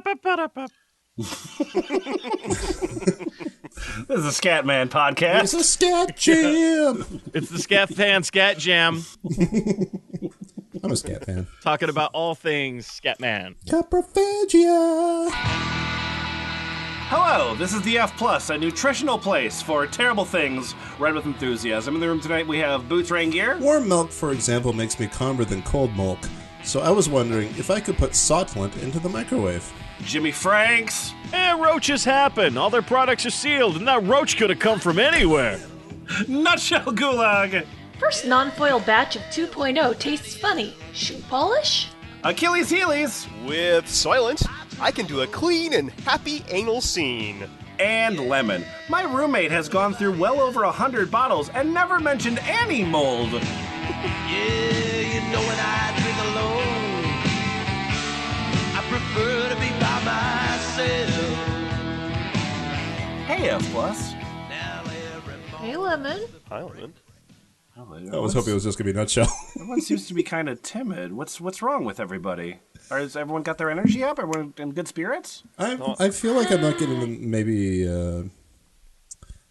This is a Scatman podcast. It's a scat jam. It's the Scat Fan Scat Jam. I'm a scat fan. Talking about all things Scatman. Coprophagia. Hello, this is the F Plus, a nutritional place for terrible things read with enthusiasm. In the room tonight we have Boots Rain Gear. Warm milk, for example, makes me calmer than cold milk. So I was wondering if I could put Soylent into the microwave. Jimmyfranks. Roaches happen. All their products are sealed, and that roach could have come from anywhere. Nutshell Gulag. First non-foil batch of 2.0 tastes funny. Shoe polish? Achilles Heelys. With Soylent, I can do a clean and happy anal scene. And Lemon. My roommate has gone through well over 100 bottles and never mentioned any mold. Yeah, you know when I drink alone, I prefer to be by myself. Hey, F Plus. Hey, Lemon. Hi, Lemon. I was hoping it was just going to be a nutshell. Everyone seems to be kind of timid. What's wrong with everybody? Has everyone got their energy up? Everyone in good spirits? I feel like I'm not getting maybe, I don't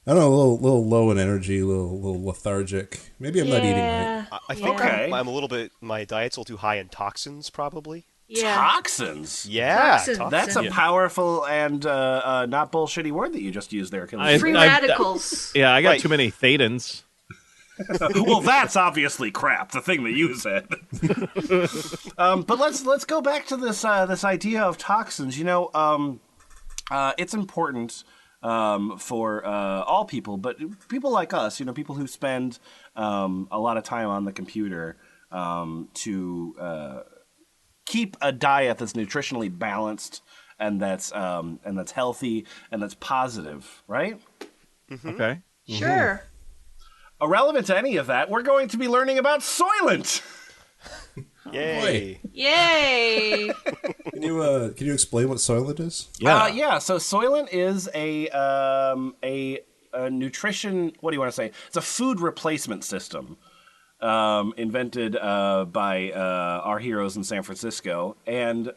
know, a little low in energy, a little lethargic. Maybe I'm not eating right. I think Okay. I'm a little bit, my diet's a little too high in toxins, probably. Yeah. Toxins? Yeah. Toxins. That's a powerful and not bullshitty word that you just used there, Achilles. Free radicals. Yeah, I got Right. too many Thetans. Well, that's obviously crap. The thing that you said. But let's go back to this this idea of toxins. You know, it's important for all people, but people like us. You know, people who spend a lot of time on the computer to keep a diet that's nutritionally balanced and that's healthy and that's positive, right? Mm-hmm. Okay. Sure. Irrelevant to any of that, we're going to be learning about Soylent. Yay. Yay. Can you explain what Soylent is? Yeah. So Soylent is a nutrition. What do you want to say? It's a food replacement system invented by our heroes in San Francisco. And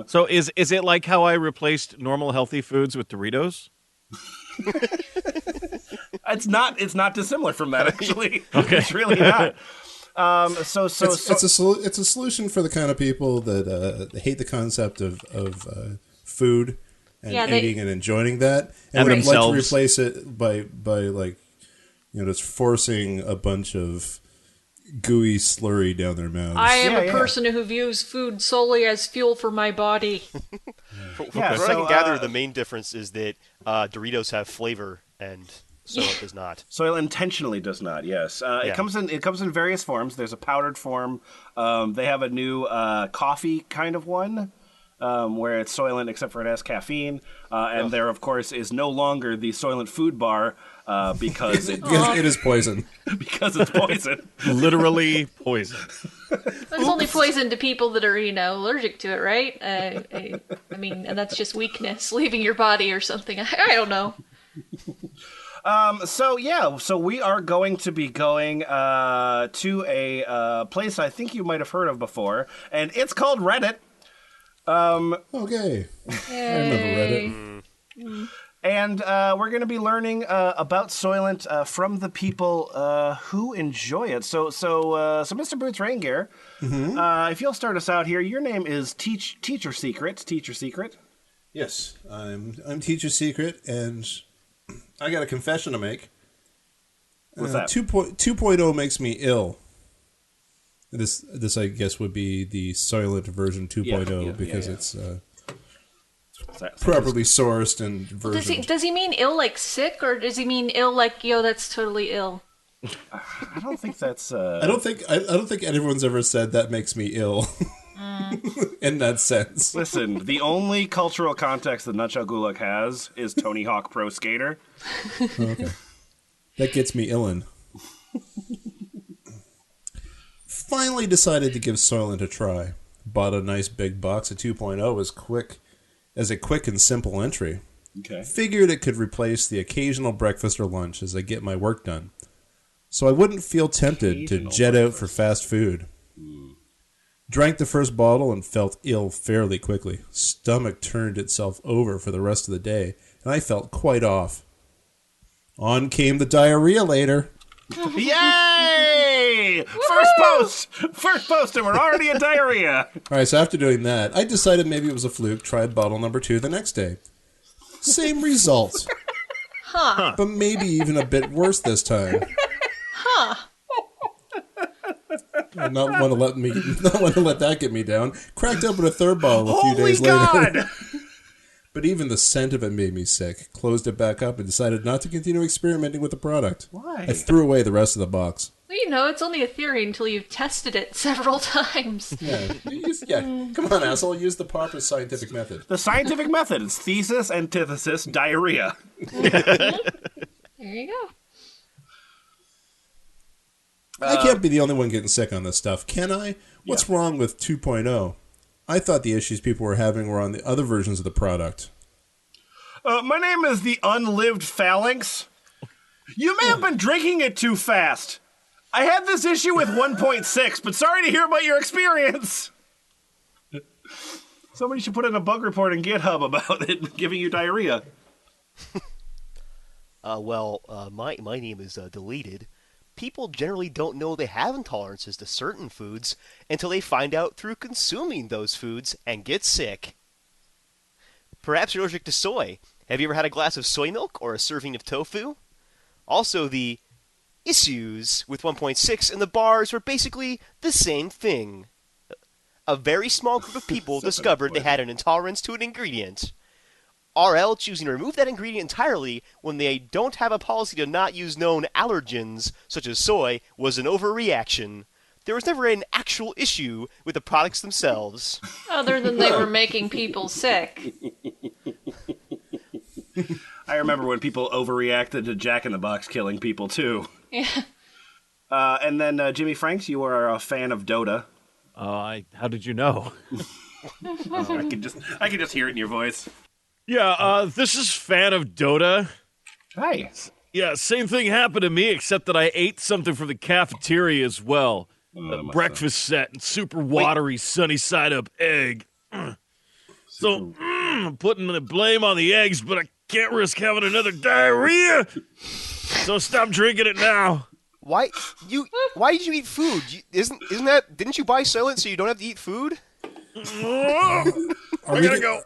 So is it like how I replaced normal healthy foods with Doritos? it's not dissimilar from that, actually. Okay. It's really not. It's It's a solution for the kind of people that hate the concept of food and eating and enjoying that, and would like to themselves. replace it by like, you know, just forcing a bunch of gooey slurry down their mouths. I am a person who views food solely as fuel for my body. From what I can gather, the main difference is that Doritos have flavor and Soylent does not. Soylent intentionally does not. Yes, it comes in various forms. There's a powdered form. They have a new coffee kind of one where it's Soylent except for it has caffeine. And there, of course, is no longer the Soylent food bar because it is poison. Because it's poison. Literally poison. It's only poison to people that are, allergic to it, right? I mean, and that's just weakness leaving your body or something. I don't know. So we are going to be going to a place I think you might have heard of before, and it's called Reddit. Okay. I remember Reddit. And we're going to be learning about Soylent from the people who enjoy it. So Mr. Boots Rain Gear, if you'll start us out here, your name is Teacher Secret. Teacher Secret. Yes, I'm Teacher Secret, and I got a confession to make. What's that? 2.0 makes me ill. This I guess would be the Soylent version 2.0 because it's properly sourced and versioned. Does he mean ill like sick, or does he mean ill like, that's totally ill? I don't think that's. I don't think anyone's ever said that makes me ill. In that sense. Listen, the only cultural context that Nutshell Gulag has is Tony Hawk Pro Skater. Okay. That gets me illin'. Finally decided to give Soylent a try. Bought a nice big box of 2.0 as a quick and simple entry. Okay. Figured it could replace the occasional breakfast or lunch as I get my work done. So I wouldn't feel tempted to jet out for fast food. Drank the first bottle and felt ill fairly quickly. Stomach turned itself over for the rest of the day, and I felt quite off. On came the diarrhea later. Yay! First post, and we're already in diarrhea. All right, so after doing that, I decided maybe it was a fluke. Tried bottle number 2 the next day. Same result. But maybe even a bit worse this time. I not want to let that get me down. Cracked open a third bottle a few days later. But even the scent of it made me sick. Closed it back up and decided not to continue experimenting with the product. Why? I threw away the rest of the box. Well, it's only a theory until you've tested it several times. Yeah, come on, asshole. Use the proper scientific method. The scientific method is thesis, antithesis, diarrhea. There you go. I can't be the only one getting sick on this stuff, can I? What's wrong with 2.0? I thought the issues people were having were on the other versions of the product. My name is the Unlived Phalanx. You may have been drinking it too fast. I had this issue with 1.6, but sorry to hear about your experience. Somebody should put in a bug report in GitHub about it giving you diarrhea. My name is Deleted. People generally don't know they have intolerances to certain foods until they find out through consuming those foods and get sick. Perhaps you're allergic to soy. Have you ever had a glass of soy milk or a serving of tofu? Also, the issues with 1.6 and the bars were basically the same thing. A very small group of people discovered they had an intolerance to an ingredient. RL choosing to remove that ingredient entirely when they don't have a policy to not use known allergens, such as soy, was an overreaction. There was never an actual issue with the products themselves. Other than they were making people sick. I remember when people overreacted to Jack in the Box killing people, too. Yeah. And then, Jimmyfranks, you are a fan of Dota. How did you know? I can just hear it in your voice. Yeah, this is fan of Dota. Hi. Yeah, same thing happened to me, except that I ate something from the cafeteria as well. A breakfast set and super watery sunny side up egg. So, I'm putting the blame on the eggs, but I can't risk having another diarrhea. So stop drinking it now. Why did you eat food? Didn't you buy Soylent so you don't have to eat food? I gotta go.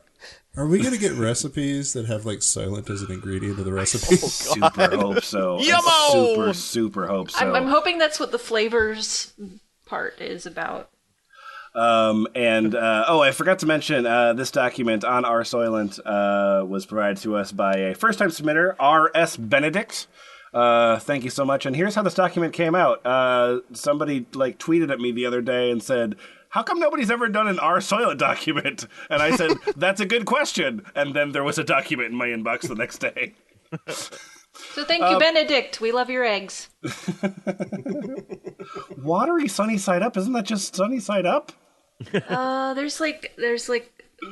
Are we going to get recipes that have, like, Soylent as an ingredient of the recipe? Super hope so. Yummo! Super hope so. I'm hoping that's what the flavors part is about. I forgot to mention, this document on our Soylent was provided to us by a first-time submitter, R.S. Benedict. Thank you so much. And here's how this document came out. Somebody, tweeted at me the other day and said, how come nobody's ever done an R Soylent document? And I said, that's a good question. And then there was a document in my inbox the next day. So thank you, Benedict. We love your eggs. Watery sunny side up? Isn't that just sunny side up? There's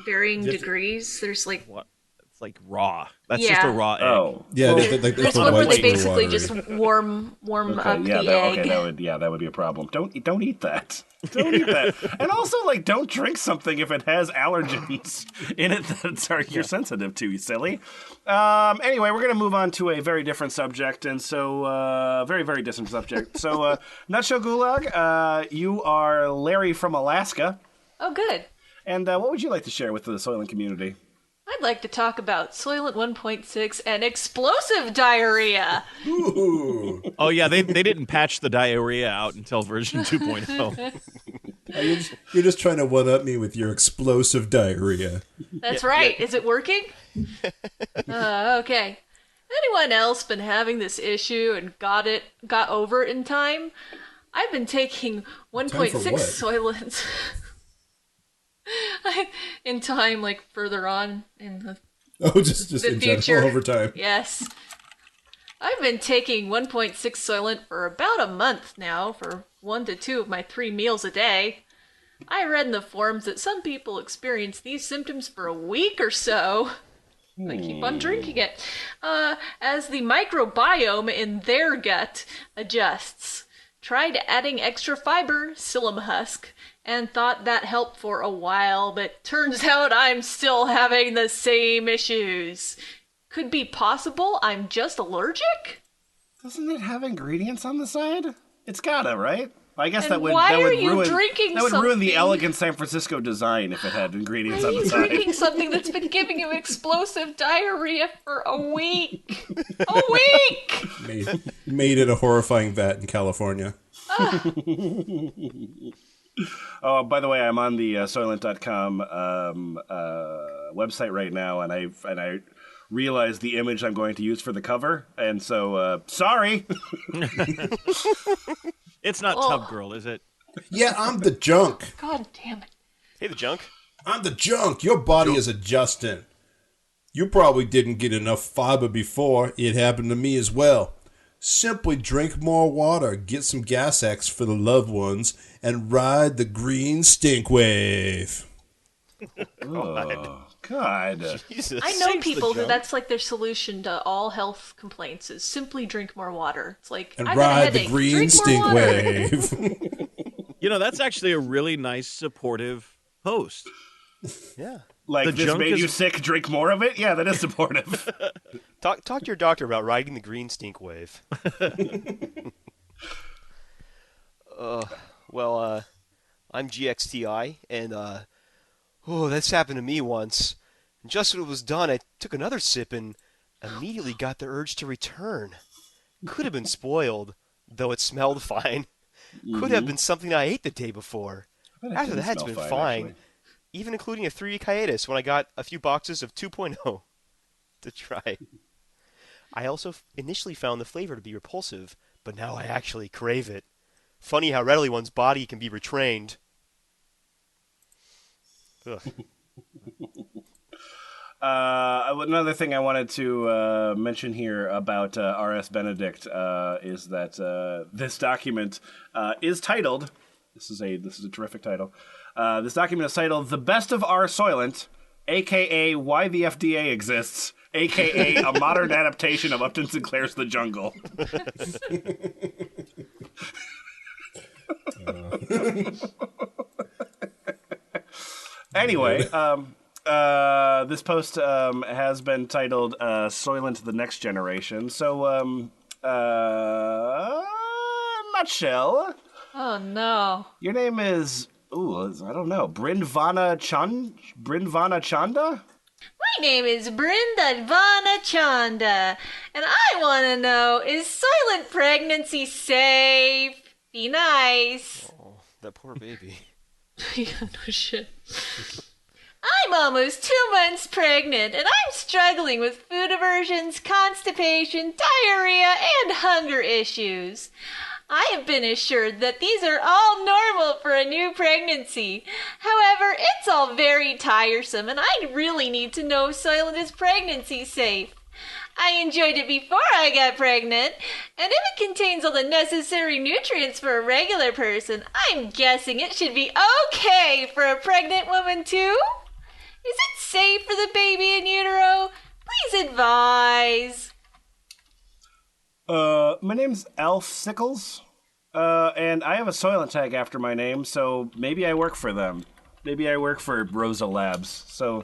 varying degrees. There's what? It's like raw. That's just a raw egg. Oh. Yeah, there's one where they basically just warm up the egg. Okay, that would be a problem. Don't eat that. Don't eat that. And also, don't drink something if it has allergens in it that you're sensitive to, you silly. Anyway, we're going to move on to a very different subject, and so, very, very different subject. So, Nutshell Gulag, you are Larry from Alaska. Oh, good. And what would you like to share with the Soylent community? I'd like to talk about Soylent 1.6 and explosive diarrhea. Ooh. Oh, yeah, they didn't patch the diarrhea out until version 2.0. You're just trying to one-up me with your explosive diarrhea. That's right. Is it working? Okay. Anyone else been having this issue and got over it in time? I've been taking 1.6 Soylent. In time, further on in the just the in future. general over time. Yes. I've been taking 1.6 Soylent for about a month now for 1 to 2 of my 3 meals a day. I read in the forums that some people experience these symptoms for a week or so. They keep on drinking it. As the microbiome in their gut adjusts. Tried adding extra fiber, psyllium husk, and thought that helped for a while, but turns out I'm still having the same issues. Could be possible I'm just allergic? Doesn't it have ingredients on the side? It's gotta, right? I guess And that would why that are would you ruin drinking that would ruin the something? elegant San Francisco design if it had ingredients Why on are the you side. drinking something that's been giving you explosive diarrhea for a week? A week! Made at a horrifying vat in California. Oh, by the way, I'm on the Soylent.com website right now, and I realized the image I'm going to use for the cover, and so sorry. It's not Oh. Tub Girl, is it? Yeah, I'm the junk. God damn it. Hey, the junk. I'm the junk. Your body is adjusting. You probably didn't get enough fiber before. It happened to me as well. Simply drink more water, get some gas X for the loved ones, and ride the green stink wave. Oh, God. Jesus. I know Saves the people who junk. that's like their solution to all health complaints is simply drink more water. It's like, And I've got a ride the headache. green Drink more stink water. wave. You know, that's actually a really nice, supportive post. Yeah. Like, The this junk made is- you sick, drink more of it? Yeah, that is supportive. Talk to your doctor about riding the green stink wave. I'm GXTI, and that's happened to me once. And just when it was done, I took another sip and immediately got the urge to return. Could have been spoiled, though it smelled fine. Could have been something I ate the day before. After that, it's been fine, even including a 3-week hiatus when I got a few boxes of 2.0 to try. I also initially found the flavor to be repulsive, but now I actually crave it. Funny how readily one's body can be retrained. Ugh. Another thing I wanted to mention here about R.S. Benedict is that this document is titled. This is a terrific title. This document is titled "The Best of Our Soylent," aka "Why the FDA Exists," aka a modern adaptation of Upton Sinclair's The Jungle. Anyway, this post has been titled Soylent the Next Generation. So, nutshell, Oh no. your name is, I don't know, Brindvana Chanda? My name is Brinda Vana Chanda, and I want to know, is Soylent pregnancy safe? Be nice. Oh, that poor baby. Yeah, no shit. I'm almost 2 months pregnant, and I'm struggling with food aversions, constipation, diarrhea, and hunger issues. I have been assured that these are all normal for a new pregnancy. However, it's all very tiresome, and I really need to know if Soylent is pregnancy safe. I enjoyed it before I got pregnant, and if it contains all the necessary nutrients for a regular person, I'm guessing it should be okay for a pregnant woman too? Is it safe for the baby in utero? Please advise. My name's Alf Sickles, and I have a Soylent tag after my name, so maybe I work for them. Maybe I work for Rosa Labs, so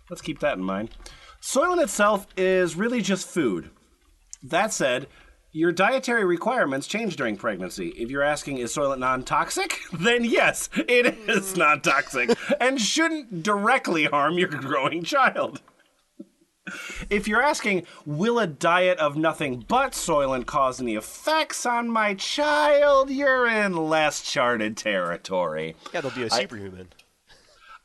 let's keep that in mind. Soylent itself is really just food. That said, your dietary requirements change during pregnancy. If you're asking, is Soylent non-toxic? Then yes, it is non-toxic and shouldn't directly harm your growing child. If you're asking, will a diet of nothing but Soylent cause any effects on my child, you're in less charted territory. Yeah, they'll be a superhuman.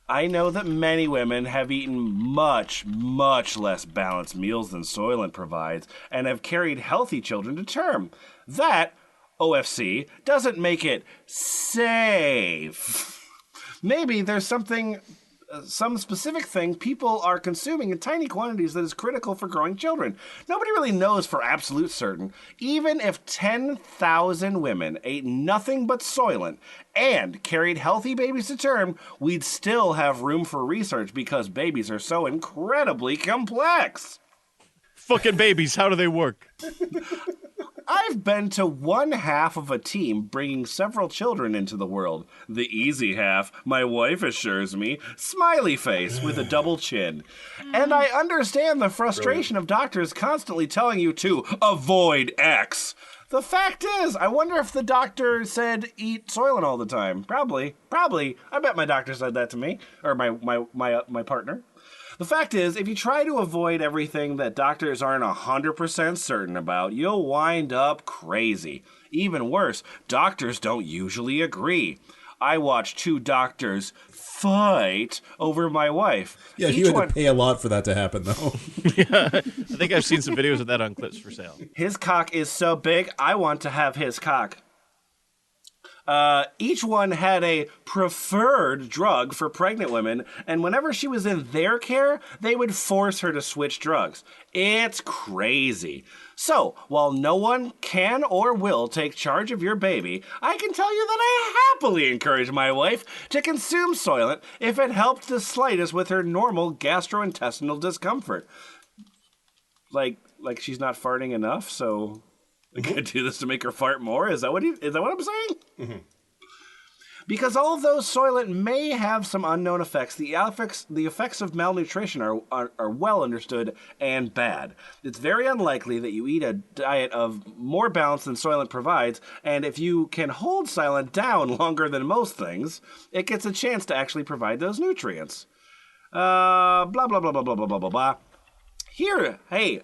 I know that many women have eaten much, much less balanced meals than Soylent provides and have carried healthy children to term. That, OFC, doesn't make it safe. Maybe there's some specific thing people are consuming in tiny quantities that is critical for growing children. Nobody really knows for absolute certain. Even if 10,000 women ate nothing but Soylent and carried healthy babies to term, we'd still have room for research because babies are so incredibly complex. Fucking babies, how do they work? I've been to one half of a team bringing several children into the world. The easy half, my wife assures me, smiley face with a double chin. And I understand the frustration of doctors constantly telling you to avoid X. The fact is, I wonder if the doctor said eat Soylent all the time. Probably. I bet my doctor said that to me, or my partner. The fact is, if you try to avoid everything that doctors aren't 100% certain about, you'll wind up crazy. Even worse, doctors don't usually agree. I watched 2 doctors fight over my wife. Yeah, you had to pay a lot for that to happen, though. Yeah, I think I've seen some videos of that on Clips for Sale. His cock is so big, I want to have his cock. Each one had a preferred drug for pregnant women, and whenever she was in their care, they would force her to switch drugs. It's crazy. So, while no one can or will take charge of your baby, I can tell you that I happily encourage my wife to consume Soylent if it helped the slightest with her normal gastrointestinal discomfort. Like she's not farting enough, so I gotta do this to make her fart more? Is that what I'm saying? Mm-hmm. Because although Soylent may have some unknown effects, the effects of malnutrition are well understood and bad. It's very unlikely that you eat a diet of more balance than Soylent provides, and if you can hold Soylent down longer than most things, it gets a chance to actually provide those nutrients. Blah, blah, blah, blah, blah, blah, blah, blah, blah. Here, hey,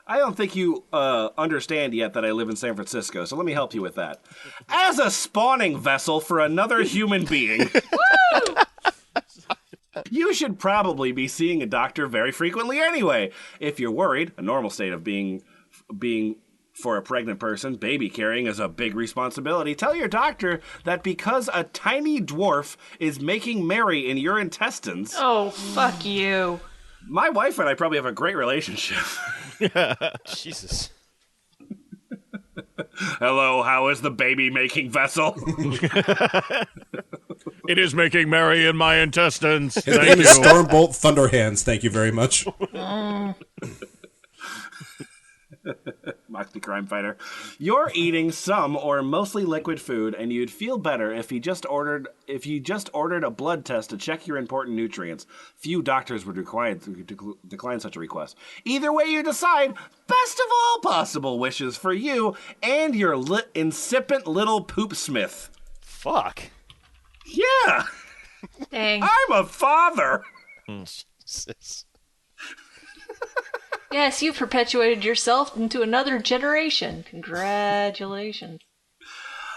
I don't think you understand yet that I live in San Francisco, so let me help you with that. As a spawning vessel for another human being, you should probably be seeing a doctor very frequently anyway. If you're worried, a normal state of being for a pregnant person, baby carrying is a big responsibility. Tell your doctor that because a tiny dwarf is making merry in your intestines... Oh, fuck you. My wife and I probably have a great relationship. Jesus. Hello, how is the baby-making vessel? It is making merry in my intestines. His name is Stormbolt Thunderhands. Thank you very much. Moxie crime fighter. You're eating some or mostly liquid food, and you'd feel better if you just ordered a blood test to check your important nutrients. Few doctors would decline such a request. Either way you decide, best of all possible wishes for you and your incipient little poop smith. Fuck. Yeah. Dang. I'm a father. Jesus. Yes, you've perpetuated yourself into another generation. Congratulations.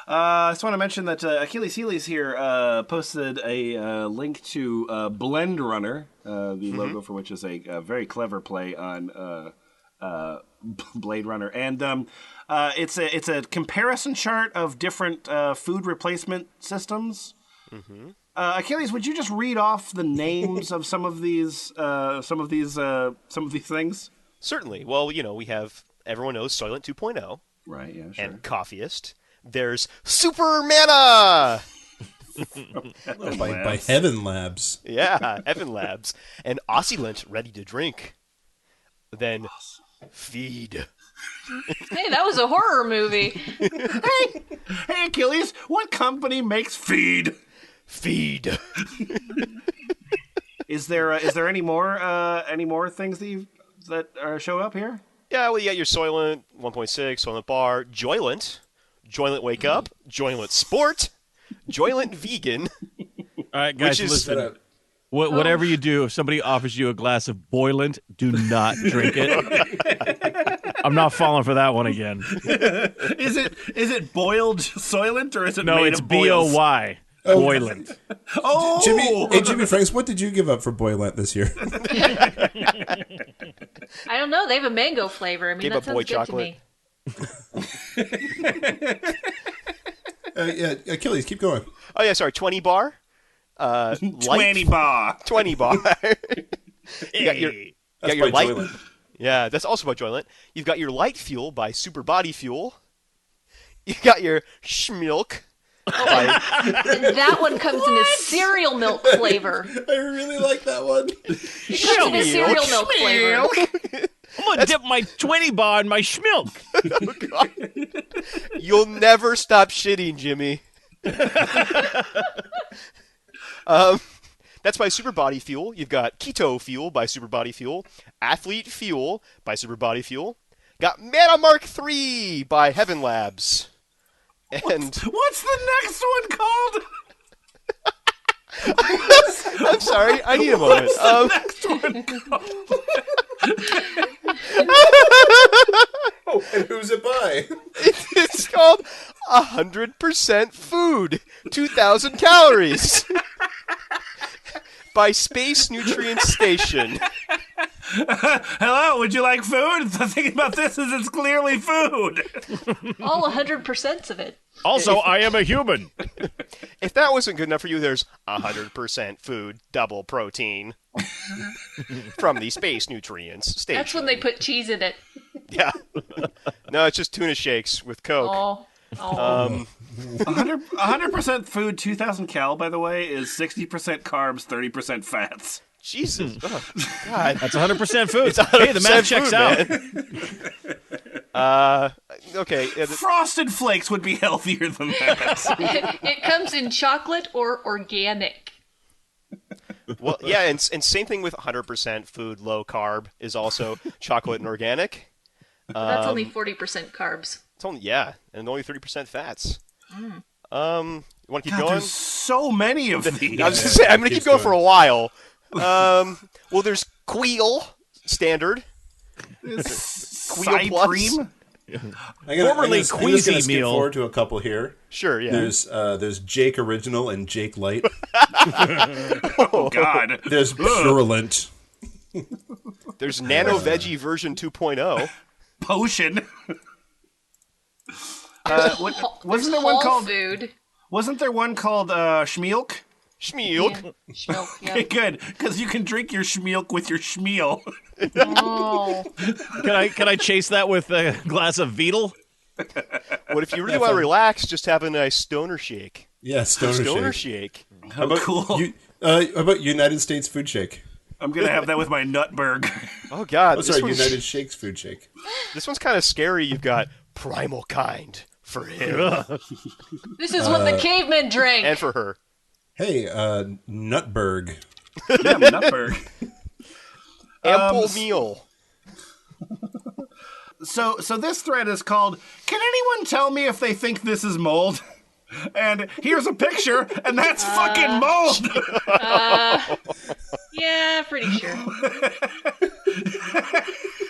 I just want to mention that Achilles Healy's here posted a link to Blend Runner, the logo for which is a very clever play on Blade Runner. And it's a comparison chart of different food replacement systems. Mm-hmm. Achilles, would you just read off the names of some of these things? Certainly. Well, we have, everyone knows Soylent 2.0. Right, yeah, sure. And Coffeeist. There's Super Mana! by Heaven Labs. Yeah, Heaven Labs. And Ossylent Ready to Drink. Then Feed. Hey, that was a horror movie. Hey, Achilles, what company makes Feed? Feed. Is there any more things that show up here? Yeah, well, you got your Soylent 1.6, Soylent Bar, Joylent, Joylent Wake Up, Joylent Sport, Joylent Vegan. All right, guys, listen. Whatever you do, if somebody offers you a glass of Boylent, do not drink it. I'm not falling for that one again. Is it boiled Soylent or is it no? Made It's of boils? BOY. Boylent. Oh, Jimmyfranks, what did you give up for Boylent this year? I don't know. They have a mango flavor. I mean, Gave that up sounds boy good chocolate. to me. Yeah, Achilles, keep going. Oh, yeah, sorry, Twennybar. Twennybar. Twennybar. You got your by light. Joylent. Yeah, that's also by Joylent. You've got your Light Fuel by Super Body Fuel. You got your Schmilk. And that one comes in a cereal milk flavor. I really like that one. It comes in a cereal milk flavor. I'm want to dip my Twennybar in my Schmilk. You'll never stop shitting, Jimmy. That's by Super Body Fuel. You've got Keto Fuel by Super Body Fuel, Athlete Fuel by Super Body Fuel. Got Mana Mark 3 by Heaven Labs. And What's the next one called? I'm sorry, I need a moment. What's the next one called? Oh, and who's it by? It's called 100% Food, 2,000 calories. By Space Nutrient Station. Hello, would you like food? The thing about this is it's clearly food. All 100% of it. Also, I am a human. If that wasn't good enough for you, there's 100% food, double protein. From the Space Nutrients Station. That's when they put cheese in it. Yeah. No, it's just tuna shakes with Coke. 100% food, 2,000 cal, by the way, is 60% carbs, 30% fats. Jesus. Oh, God. That's 100% food. It's 100% Hey, the math checks out. out. Okay. Frosted Flakes would be healthier than that. It comes in chocolate or organic. Well, yeah, and same thing with 100% food, low carb is also chocolate and organic. That's only 40% carbs. It's only, yeah, and only 30% fats. You want to keep God, going? there's so many of these. I was going to say, I'm going to keep going for a while. Well, there's Queel Standard. Side Plus. cream? Formerly I'm just Queasy gonna skip Meal. forward to a couple here. Sure, yeah. There's Jake Original and Jake Light. Oh, God. There's Purulent. There's Nano Veggie version 2.0. Potion. Wasn't there Whole one called? food. Wasn't there one called Schmilk? Schmilk. Schmilk, yeah. Okay, good, because you can drink your Schmilk with your Schmiel. Oh. Can I chase that with a glass of Beetle? What if you really want to relax, just have a nice stoner shake. Yeah, Stoner Shake. How about cool. How about United States Food Shake? I'm going to have that with my Nutberg. Oh, God. Oh, sorry, United Shakes Food Shake. This one's kind of scary. You've got Primal Kind for him This is what the cavemen drank. and for her. Hey, Nutberg. Yeah, Nutberg. Ample meal. So this thread is called, "Can anyone tell me if they think this is mold?" And here's a picture, and that's fucking mold. Yeah, pretty sure.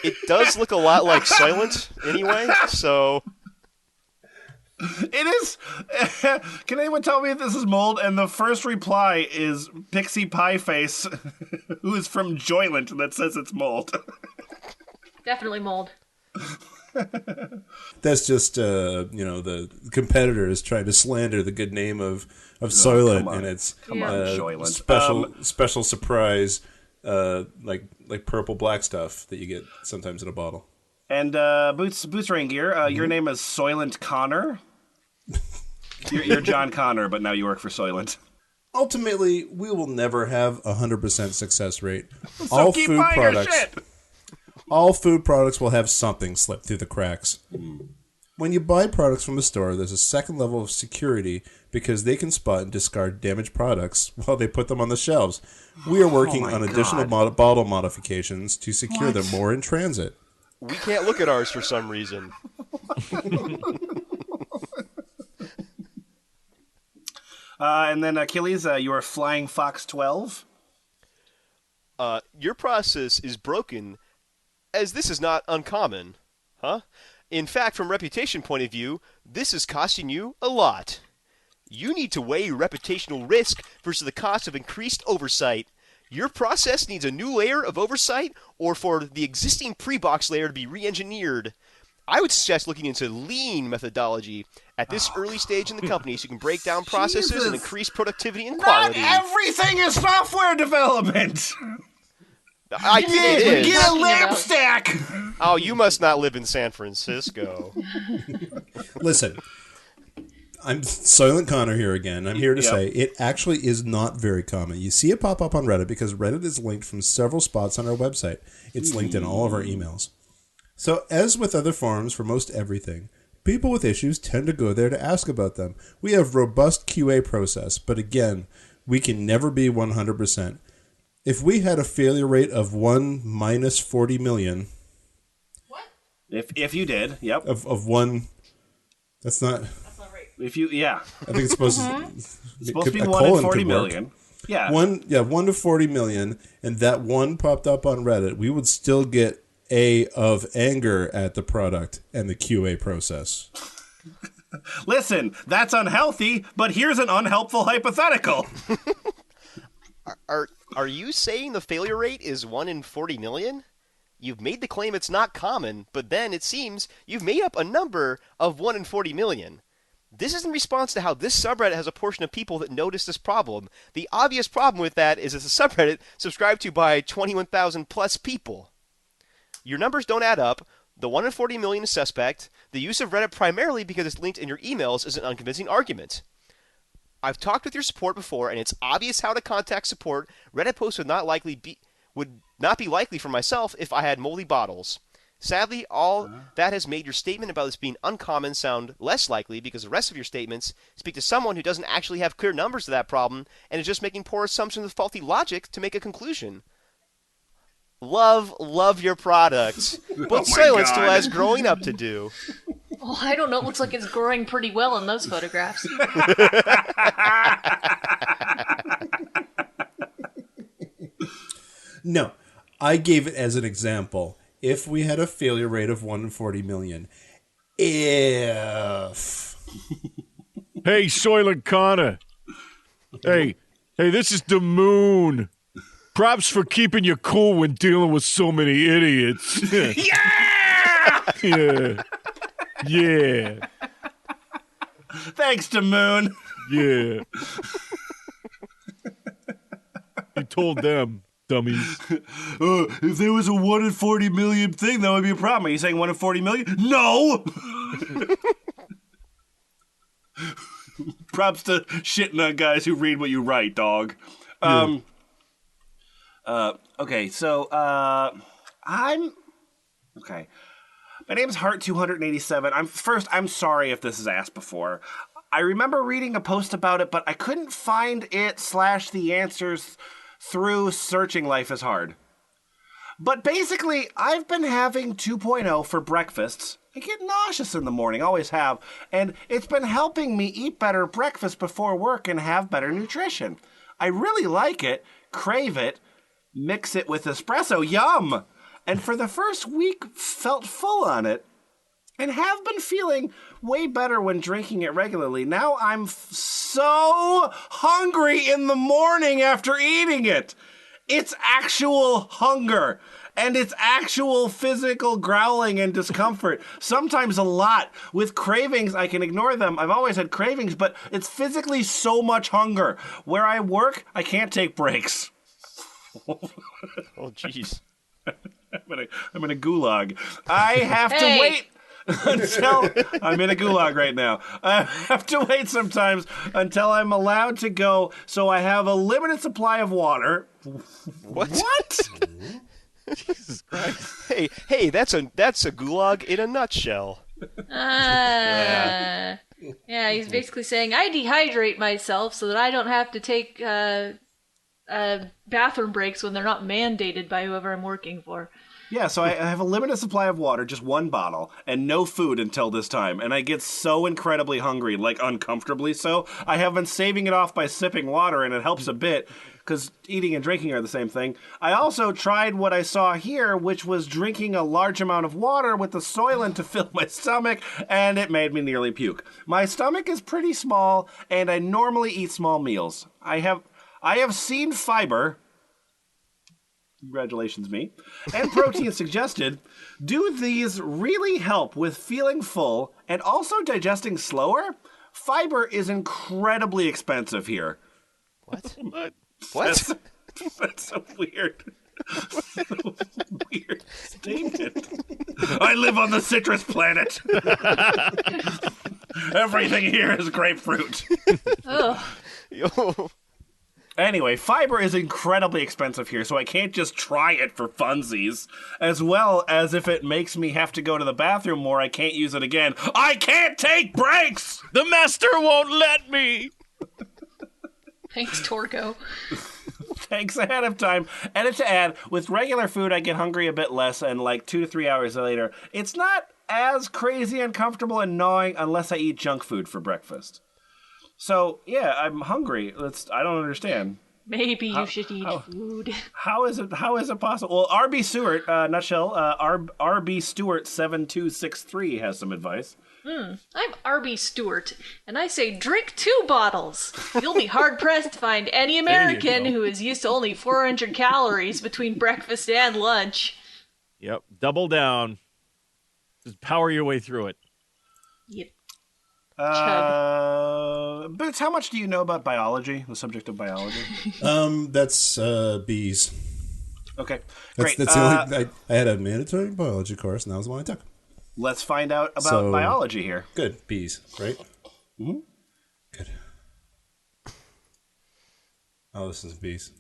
It does look a lot like Soylent anyway, so... It is. Can anyone tell me if this is mold? And the first reply is Pixie Pie Face, who is from Joylent, that says it's mold. Definitely mold. That's just the competitors trying to slander the good name of Soylent, and it's Joylent. special surprise like purple black stuff that you get sometimes in a bottle. And Boots Rain Gear, your name is Soylent Connor. You're John Connor, but now you work for Soylent. Ultimately, we will never have 100% success rate. So keep buying your shit. All food products will have something slip through the cracks. When you buy products from a store, there's a second level of security because they can spot and discard damaged products while they put them on the shelves. We are working on additional bottle modifications to secure them more in transit. We can't look at ours for some reason. And then Achilles, you are Flying Fox 12. Your process is broken, as this is not uncommon. Huh? In fact, from a reputation point of view, this is costing you a lot. You need to weigh your reputational risk versus the cost of increased oversight. Your process needs a new layer of oversight or for the existing pre-box layer to be re-engineered. I would suggest looking into lean methodology at this early stage in the company so you can break down processes and increase productivity and quality. Not everything is software development. I think it is. Get a lamp stack. Oh, you must not live in San Francisco. Listen, I'm Soylent Connor here again. I'm here to say it actually is not very common. You see it pop up on Reddit because Reddit is linked from several spots on our website. It's linked in all of our emails. So, as with other forums for most everything, people with issues tend to go there to ask about them. We have robust QA process, but again, we can never be 100%. If we had a failure rate of 1 minus 40 million... What? If you did, yep. Of 1... That's not right. If you, yeah. I think it's supposed it's supposed to be 1 in 40 million. Yeah. 1 to 40 million, and that 1 popped up on Reddit, we would still get A of anger at the product and the QA process. Listen, that's unhealthy, but here's an unhelpful hypothetical. Are you saying the failure rate is 1 in 40 million? You've made the claim it's not common, but then it seems you've made up a number of 1 in 40 million. This is in response to how this subreddit has a portion of people that notice this problem. The obvious problem with that is it's a subreddit subscribed to by 21,000 plus people. Your numbers don't add up. The 1 in 40 million is suspect. The use of Reddit primarily because it's linked in your emails is an unconvincing argument. I've talked with your support before, and it's obvious how to contact support. Reddit posts would not be likely for myself if I had moldy bottles. Sadly, all that has made your statement about this being uncommon sound less likely because the rest of your statements speak to someone who doesn't actually have clear numbers to that problem and is just making poor assumptions with faulty logic to make a conclusion. Love your product, but Soylent still has growing up to do. Oh, I don't know. It looks like it's growing pretty well in those photographs. No, I gave it as an example. If we had a failure rate of 1 in 40 million, if... Hey, Soylent Connor. Hey, this is the moon. Props for keeping you cool when dealing with so many idiots. Yeah! Yeah. Thanks to Moon. Yeah. He told them, dummies. If there was a 1 in 40 million thing, that would be a problem. Are you saying 1 in 40 million? No! Props to shitting on guys who read what you write, dog. Okay, so, okay. My name is Heart287. I'm sorry if this is asked before. I remember reading a post about it, but I couldn't find it / the answers through searching Life is Hard. But basically, I've been having 2.0 for breakfasts. I get nauseous in the morning, always have, and it's been helping me eat better breakfast before work and have better nutrition. I really like it, crave it, mix it with espresso, yum! And for the first week, felt full on it, and have been feeling way better when drinking it regularly. Now I'm so hungry in the morning after eating it. It's actual hunger, and it's actual physical growling and discomfort. Sometimes a lot. With cravings, I can ignore them. I've always had cravings, but it's physically so much hunger. Where I work, I can't take breaks. Oh, jeez. I'm in a gulag. I have to wait until I'm in a gulag right now. I have to wait sometimes until I'm allowed to go, so I have a limited supply of water. What? Jesus Christ. Hey, that's a gulag in a nutshell. Yeah, he's basically saying I dehydrate myself so that I don't have to take bathroom breaks when they're not mandated by whoever I'm working for. Yeah, so I have a limited supply of water, just 1 bottle, and no food until this time. And I get so incredibly hungry, like uncomfortably so. I have been saving it off by sipping water, and it helps a bit, because eating and drinking are the same thing. I also tried what I saw here, which was drinking a large amount of water with the Soylent to fill my stomach, and it made me nearly puke. My stomach is pretty small, and I normally eat small meals. I have seen fiber... Congratulations, me. And protein suggested. Do these really help with feeling full and also digesting slower? Fiber is incredibly expensive here. What? What? That's so weird. So weird statement. I live on the citrus planet. Everything here is grapefruit. Oh. Anyway, fiber is incredibly expensive here, so I can't just try it for funsies. As well as if it makes me have to go to the bathroom more, I can't use it again. I can't take breaks! The master won't let me! Thanks, Torgo. Thanks ahead of time. And to add, with regular food, I get hungry a bit less, and like 2 to 3 hours later, it's not as crazy uncomfortable and gnawing unless I eat junk food for breakfast. So, yeah, I'm hungry. I don't understand. Maybe you should eat food. How is it possible? Well, RB Stewart, nutshell, RB Stewart 7263 has some advice. I'm RB Stewart, and I say drink 2 bottles. You'll be hard-pressed to find any American who is used to only 400 calories between breakfast and lunch. Yep, double down. Just power your way through it. Yep. Boots, how much do you know about biology, the subject of biology? That's bees. Okay, great. That's the only. I had a mandatory biology course, and that was the one I took. Let's find out about biology here. Good, bees, right? Mm-hmm. Good. I'll listen to bees.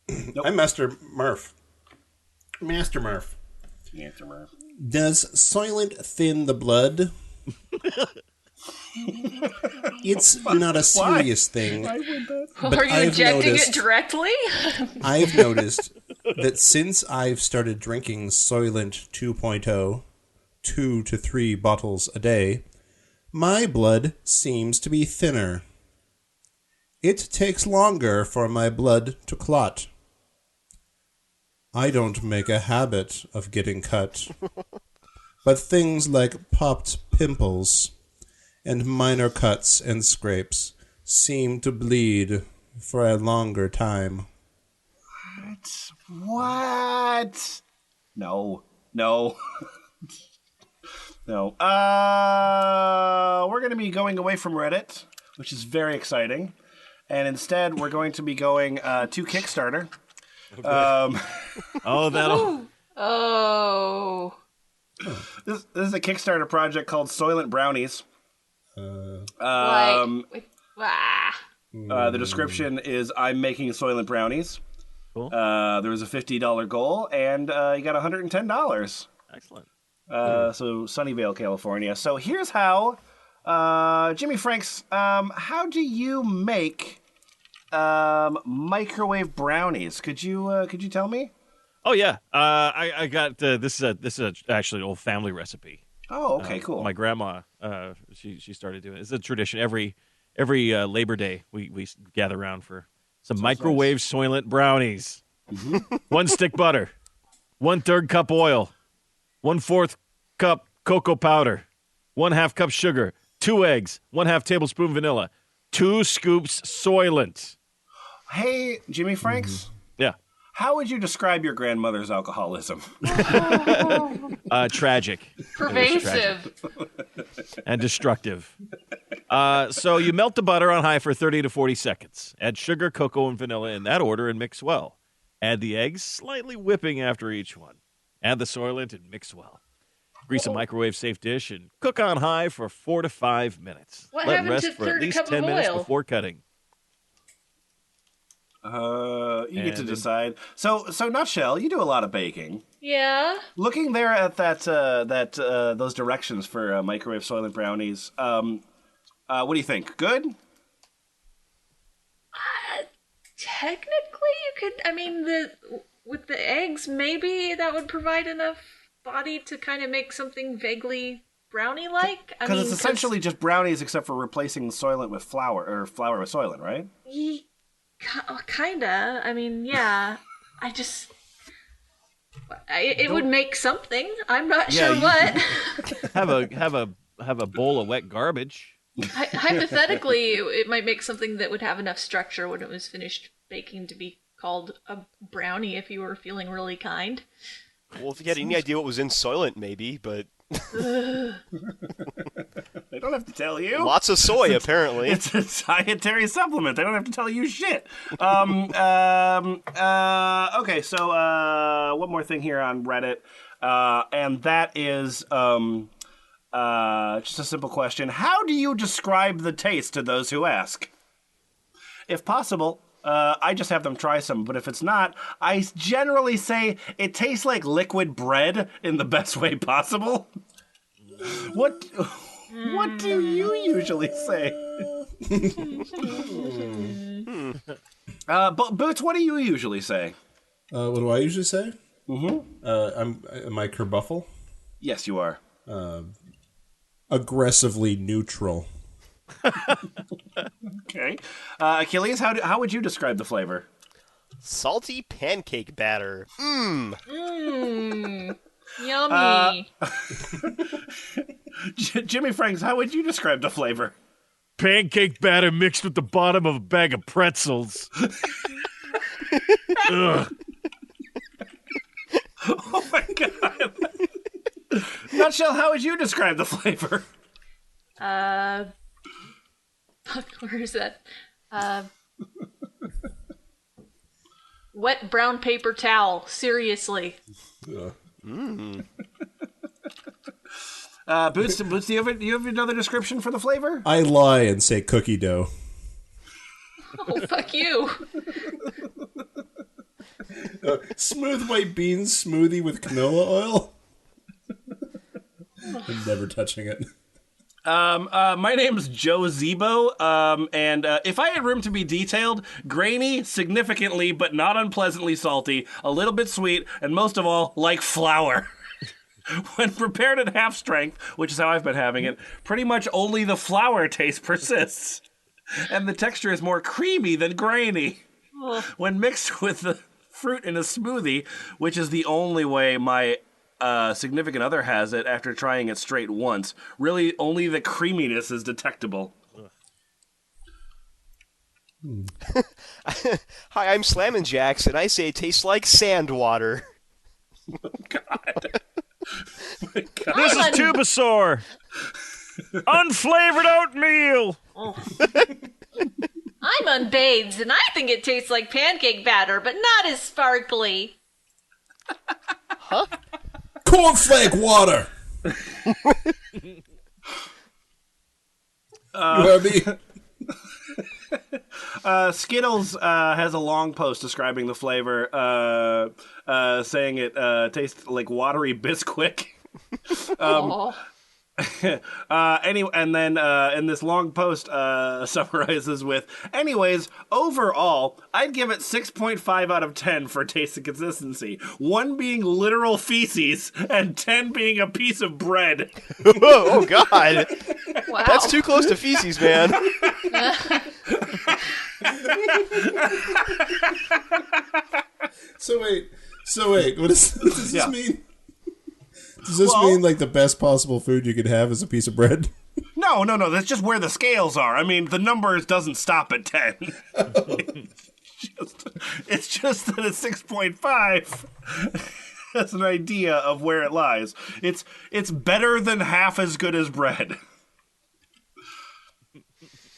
Nope. I'm Master Murph. Master Murph. Does Soylent thin the blood? It's not a serious thing. Are you injecting it directly? I've noticed that since I've started drinking Soylent 2.0, 2 to 3 bottles a day, my blood seems to be thinner. It takes longer for my blood to clot. I don't make a habit of getting cut, but things like popped pimples and minor cuts and scrapes seem to bleed for a longer time. What? No. No. We're going to be going away from Reddit, which is very exciting. And instead, we're going to be going to Kickstarter. This is a Kickstarter project called Soylent Brownies. The description is, I'm making Soylent Brownies. Cool. There was a $50 goal, and you got $110. Excellent. So Sunnyvale, California. So here's how, Jimmyfranks, how do you make microwave brownies? Could you tell me? Oh yeah, I got this is actually an old family recipe. Oh, okay, cool. My grandma, she started doing it. It's a tradition. Every Labor Day, we gather around for some microwave Soylent brownies. Mm-hmm. 1 stick butter, 1/3 cup oil, 1/4 cup cocoa powder, 1/2 cup sugar, 2 eggs, 1/2 tablespoon vanilla, 2 scoops Soylent. Hey, Jimmyfranks. Mm-hmm. Yeah. How would you describe your grandmother's alcoholism? Tragic. Pervasive. And destructive. So you melt the butter on high for 30 to 40 seconds. Add sugar, cocoa, and vanilla in that order and mix well. Add the eggs, slightly whipping after each one. Add the Soylent and mix well. Grease a microwave-safe dish and cook on high for 4 to 5 minutes. What Let happened rest to for at third least cup 10 of minutes oil? before cutting. You get to decide. So nutshell, you do a lot of baking. Yeah. Looking there at those directions for microwave Soylent brownies, what do you think? Good? Technically, you could. I mean, with the eggs, maybe that would provide enough body to kind of make something vaguely brownie-like. Because it's essentially just brownies, except for replacing Soylent with flour, or flour with Soylent, right? Kinda. I mean, yeah. It would make something. I'm not sure what. have a bowl of wet garbage. Hypothetically, it might make something that would have enough structure when it was finished baking to be called a brownie if you were feeling really kind. Well, if you had any idea what was in Soylent, maybe, but... They don't have to tell you. Lots of soy, apparently. It's a dietary supplement. They don't have to tell you shit. Okay, so one more thing here on Reddit, and that is just a simple question. How do you describe the taste to those who ask? If possible, I just have them try some. But if it's not, I generally say it tastes like liquid bread in the best way possible. What do you usually say? Boots, what do you usually say? What do I usually say? Am I kerbuffle? Yes, you are. Aggressively neutral. Okay. Achilles, how would you describe the flavor? Salty pancake batter. Yummy. Jimmyfranks, how would you describe the flavor? Pancake batter mixed with the bottom of a bag of pretzels. Ugh. Oh my god. Nutshell, how would you describe the flavor? Where is that? Wet brown paper towel. Seriously. Boots, do you have another description for the flavor? I lie and say cookie dough. Oh, fuck you. Smooth white beans smoothie with canola oil. I'm never touching it. My name's Joe Zebo, and if I had room to be detailed, grainy, significantly but not unpleasantly salty, a little bit sweet, and most of all, like flour. When prepared at half strength, which is how I've been having it, pretty much only the flour taste persists. And the texture is more creamy than grainy. When mixed with the fruit in a smoothie, which is the only way my significant other has it after trying it straight once, really only the creaminess is detectable. Hi, I'm Slammin' Jacks, and I say it tastes like sand water. Oh, God. My God. This is Tubasor. Unflavored oatmeal. I'm unbathed, and I think it tastes like pancake batter, but not as sparkly. Cornflake water. You heard me? Skittles has a long post describing the flavor, saying it tastes like watery Bisquick. Anyway, and then in this long post summarizes with, anyways, overall, I'd give it 6.5 out of 10 for taste and consistency. 1 being literal feces, and 10 being a piece of bread. Oh, God. Wow. That's too close to feces, man. So wait, what does this Yeah. mean? Does this mean like the best possible food you could have is a piece of bread? No, that's just where the scales are. I mean, the numbers doesn't stop at 10. It's just that at 6.5, that's an idea of where it lies. It's better than half as good as bread.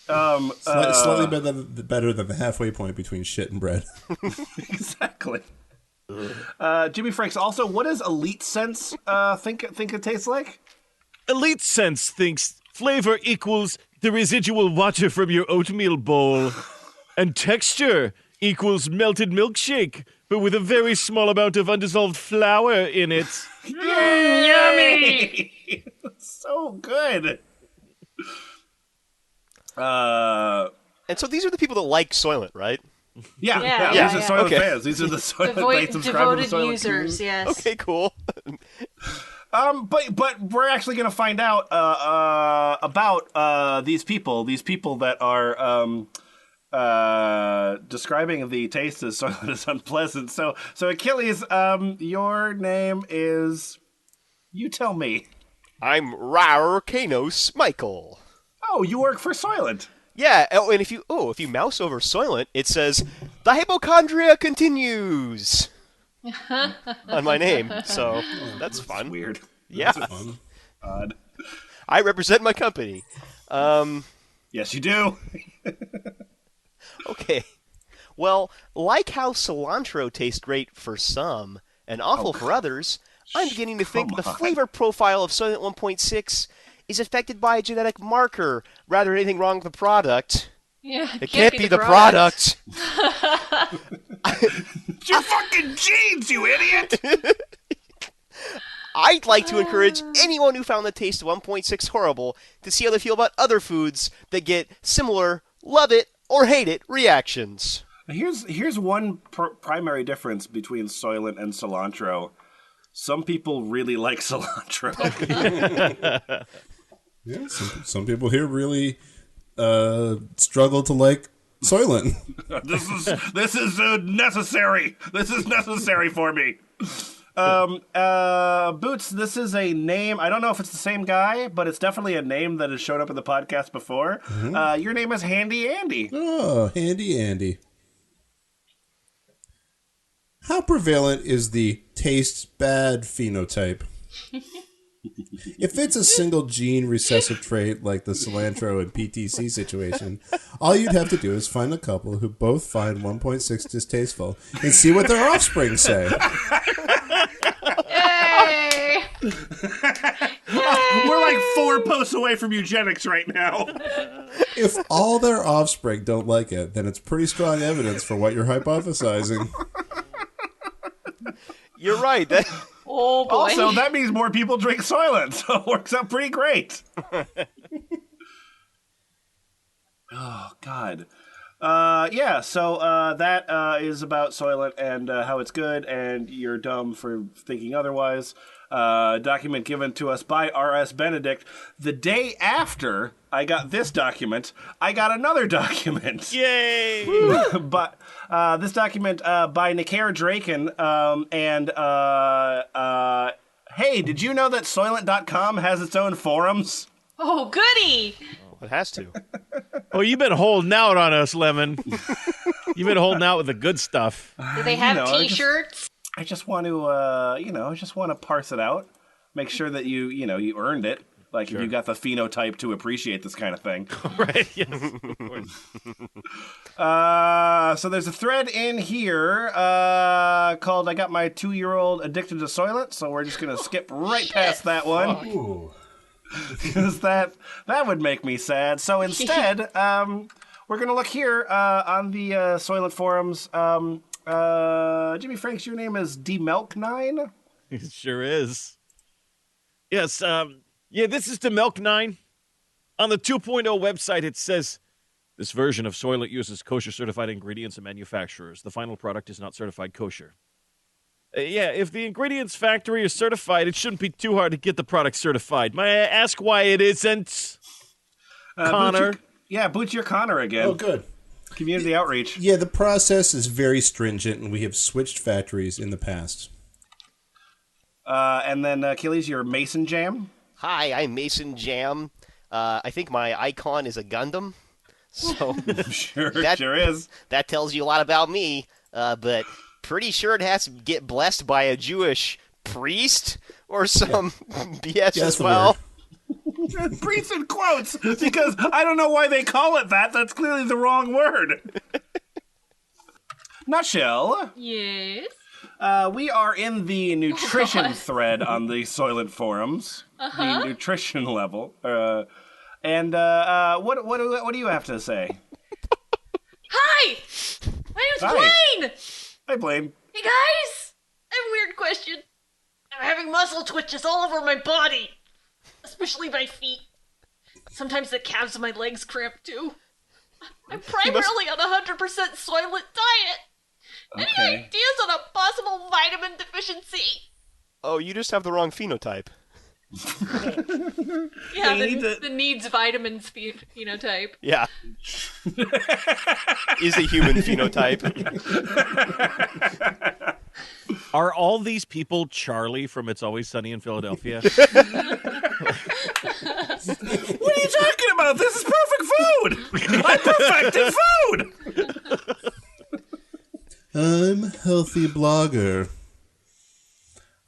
Slightly better than the halfway point between shit and bread. Exactly. Jimmyfranks, also, what does Elite Sense think it tastes like? Elite Sense thinks flavor equals the residual water from your oatmeal bowl, and texture equals melted milkshake, but with a very small amount of undissolved flour in it. Yummy! So good. And so these are the people that like Soylent, right? Yeah. Yeah, These are yeah. Soylent Okay. fans. These are the Soylent they subscribe to the Devoted Soylent users, yes. Okay, cool. But we're actually going to find out about these people that are describing the taste as Soylent as unpleasant. So Achilles, your name is, you tell me. I'm Rarcanos Michael. Oh, you work for Soylent. Yeah, oh, and if you mouse over Soylent, it says the hypochondria continues on my name. So that's fun. That's weird. Yeah, Fun. Odd. I represent my company. Yes, you do. Okay. Well, like how cilantro tastes great for some and awful for others, I'm beginning to think the flavor profile of Soylent 1.6 is affected by a genetic marker rather than anything wrong with the product. Yeah, It can't be the product. It's your fucking genes, you idiot! I'd like to encourage anyone who found the taste of 1.6 horrible to see how they feel about other foods that get similar love it or hate it reactions. Here's one primary difference between Soylent and cilantro. Some people really like cilantro. Yeah, some people here really struggle to like Soylent. This is necessary. This is necessary for me. Boots, this is a name. I don't know if it's the same guy, but it's definitely a name that has showed up in the podcast before. Mm-hmm. Your name is Handy Andy. Oh, Handy Andy. How prevalent is the taste bad phenotype? If it's a single gene recessive trait like the cilantro and PTC situation, all you'd have to do is find a couple who both find 1.6 distasteful and see what their offspring say. Yay! We're like 4 posts away from eugenics right now. If all their offspring don't like it, then it's pretty strong evidence for what you're hypothesizing. You're right. Oh boy. Also, that means more people drink Soylent, so it works out pretty great. Oh, God. So that is about Soylent and how it's good, and you're dumb for thinking otherwise. Document given to us by R.S. Benedict. The day after I got this document, I got another document. Yay! But this document by Nikaer Drekin, hey, did you know that Soylent.com has its own forums? Oh, goody! It has to. Oh, you've been holding out on us, Lemon. You've been holding out with the good stuff. Do they have T-shirts? I just want to, parse it out, make sure that you earned it. Like if you got the phenotype to appreciate this kind of thing. Right, yes. So there's a thread in here called I Got My 2-Year-Old Addicted to Soylent, so we're just going to skip right past that one. Because that would make me sad. So instead, we're going to look here on the Soylent forums. Jimmyfranks, your name is DMelk9? It sure is. Yes, this is DMelk9. On the 2.0 website, it says, this version of Soylent uses kosher-certified ingredients and manufacturers. The final product is not certified kosher. If the ingredients factory is certified, it shouldn't be too hard to get the product certified. May I ask why it isn't, Connor? Boots, you're Connor again. Oh, good. Community outreach. Yeah, the process is very stringent, and we have switched factories in the past. And then, Achilles, you're Mason Jam. Hi, I'm Mason Jam. I think my icon is a Gundam. So sure is. That tells you a lot about me, but pretty sure it has to get blessed by a Jewish priest or some BS as well. Priest in quotes, because I don't know why they call it that. That's clearly the wrong word. Nutshell. Yes. We are in the nutrition thread on the Soylent forums. The nutrition level. What do you have to say? Hi! My name's Blaine! Hi, Blaine. Hey, guys! I have a weird question. I'm having muscle twitches all over my body. Especially my feet. Sometimes the calves of my legs cramp, too. I'm primarily on a 100% Soylent diet. Okay. Any ideas on a possible vitamin deficiency? Oh, you just have the wrong phenotype. Yeah, the needs vitamins phenotype. Yeah. Is the human phenotype. Are all these people Charlie from It's Always Sunny in Philadelphia? What are you talking about? This is perfect food! I perfected food! I'm a healthy blogger.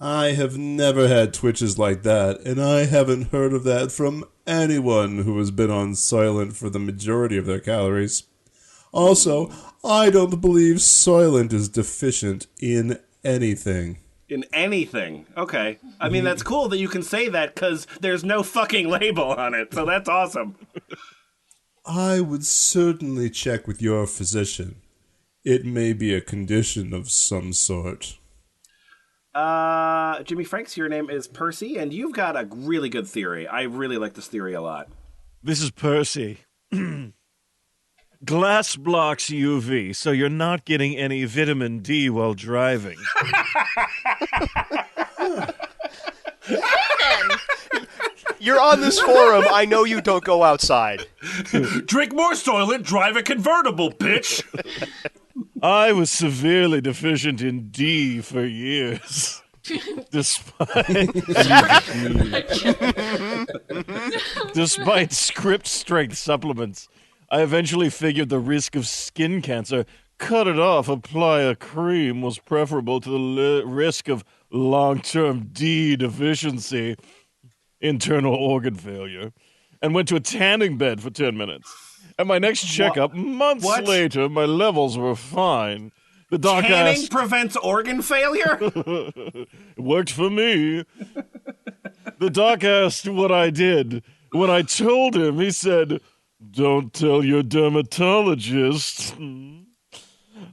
I have never had twitches like that, and I haven't heard of that from anyone who has been on Soylent for the majority of their calories. Also, I don't believe Soylent is deficient in anything. In anything. Okay. I mean, that's cool that you can say that because there's no fucking label on it, so that's awesome. I would certainly check with your physician. It may be a condition of some sort. Jimmyfranks, your name is Percy, and you've got a really good theory. I really like this theory a lot. This is Percy. Glass blocks UV, so you're not getting any vitamin D while driving. You're on this forum. I know you don't go outside. Drink more Soylent, drive a convertible, bitch! I was severely deficient in D for years. Despite script strength supplements, I eventually figured the risk of skin cancer, cut it off, apply a cream, was preferable to the risk of long-term D deficiency, internal organ failure, and went to a tanning bed for 10 minutes. At my next checkup, months later, my levels were fine. The doc Tanning asked, prevents organ failure? it worked for me. The doc asked what I did. When I told him, he said, "Don't tell your dermatologist."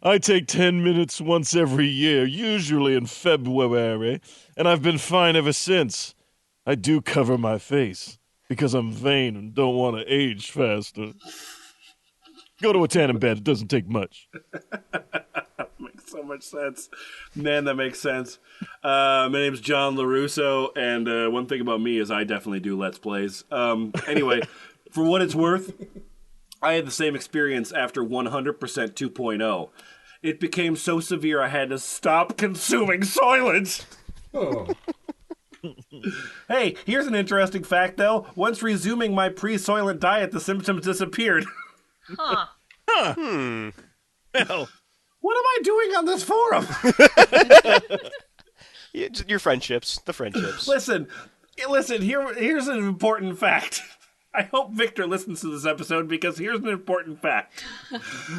I take 10 minutes once every year, usually in February, and I've been fine ever since. I do cover my face because I'm vain and don't want to age faster. Go to a tanning bed. It doesn't take much. Makes so much sense. Man, that makes sense. My name's John LaRusso, and one thing about me is I definitely do Let's Plays. Anyway, for what it's worth, I had the same experience after 100% 2.0. It became so severe I had to stop consuming Soylent. Oh. Hey, here's an interesting fact, though. Once resuming my pre-Soylent diet, the symptoms disappeared. Huh. Well, What am I doing on this forum? Your friendships. The friendships. Listen, here's an important fact. I hope Victor listens to this episode because here's an important fact.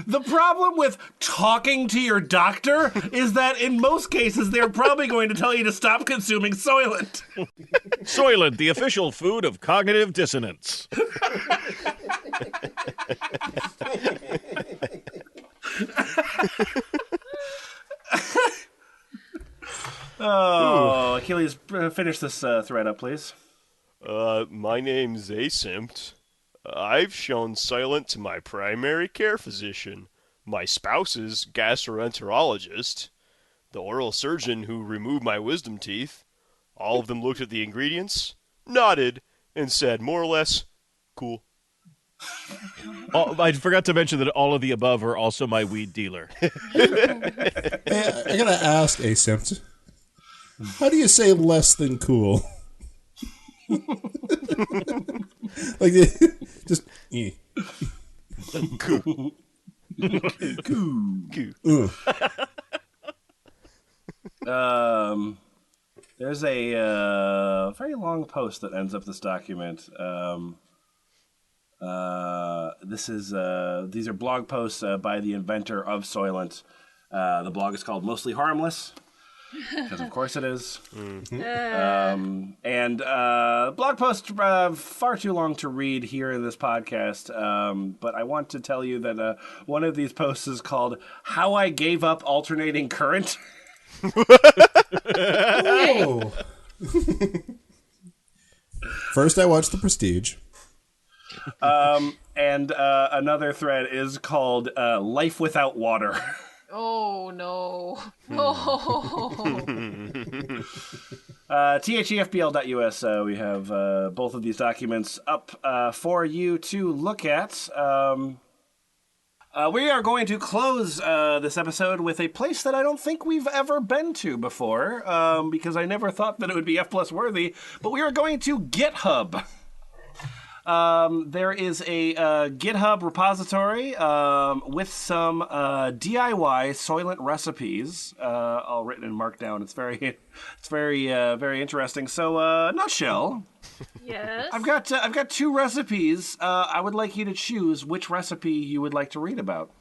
The problem with talking to your doctor is that in most cases they're probably going to tell you to stop consuming Soylent. Soylent, the official food of cognitive dissonance. Oh, Achilles, finish this thread up, please. My name's Asympt. I've shown Soylent to my primary care physician, my spouse's gastroenterologist, the oral surgeon who removed my wisdom teeth. All of them looked at the ingredients, nodded, and said more or less, cool. I forgot to mention that all of the above are also my weed dealer. Hey, I gotta ask, Asympt. How do you say less than cool? Like, just... Cool. There's a very long post that ends up this document. These are blog posts by the inventor of Soylent. The blog is called Mostly Harmless, because of course it is. And blog posts far too long to read here in this podcast, but I want to tell you that one of these posts is called How I Gave Up Alternating Current. Oh. First I watched The Prestige. And another thread is called Life Without Water. Oh, no. Oh. THEFBL.us, we have both of these documents up for you to look at. We are going to close this episode with a place that I don't think we've ever been to before, because I never thought that it would be F+ worthy, but we are going to GitHub. There is a GitHub repository with some DIY Soylent recipes, all written in Markdown. It's very interesting. So, nutshell. Yes. I've got two recipes. I would like you to choose which recipe you would like to read about.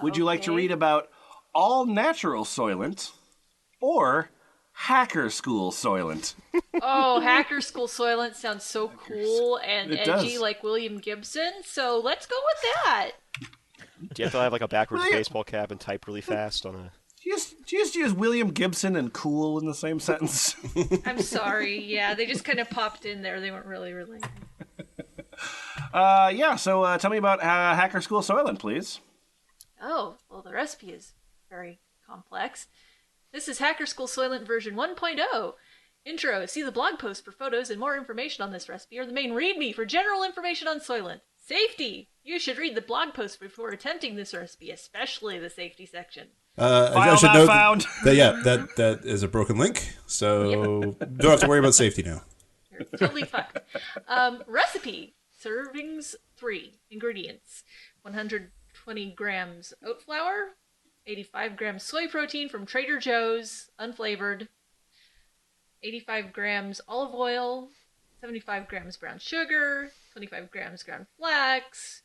Would you like to read about all natural Soylent or Hacker School Soylent. Oh, Hacker School Soylent sounds so cool and It edgy does. like William Gibson, so let's go with that. Do you have to have like a backwards baseball cap and type really fast on a... Do you just use William Gibson and cool in the same sentence? I'm sorry, yeah, they just kind of popped in there. They weren't really related. So tell me about Hacker School Soylent, please. Oh, well, the recipe is very complex. This is Hacker School Soylent version 1.0. Intro. See the blog post for photos and more information on this recipe, or the main README for general information on Soylent. Safety. You should read the blog post before attempting this recipe, especially the safety section. File not found. That is a broken link, so don't have to worry about safety now. You're totally fucked. Recipe. Servings 3. Ingredients. 120 grams oat flour. 85 grams soy protein from Trader Joe's, unflavored. 85 grams olive oil. 75 grams brown sugar. 25 grams ground flax.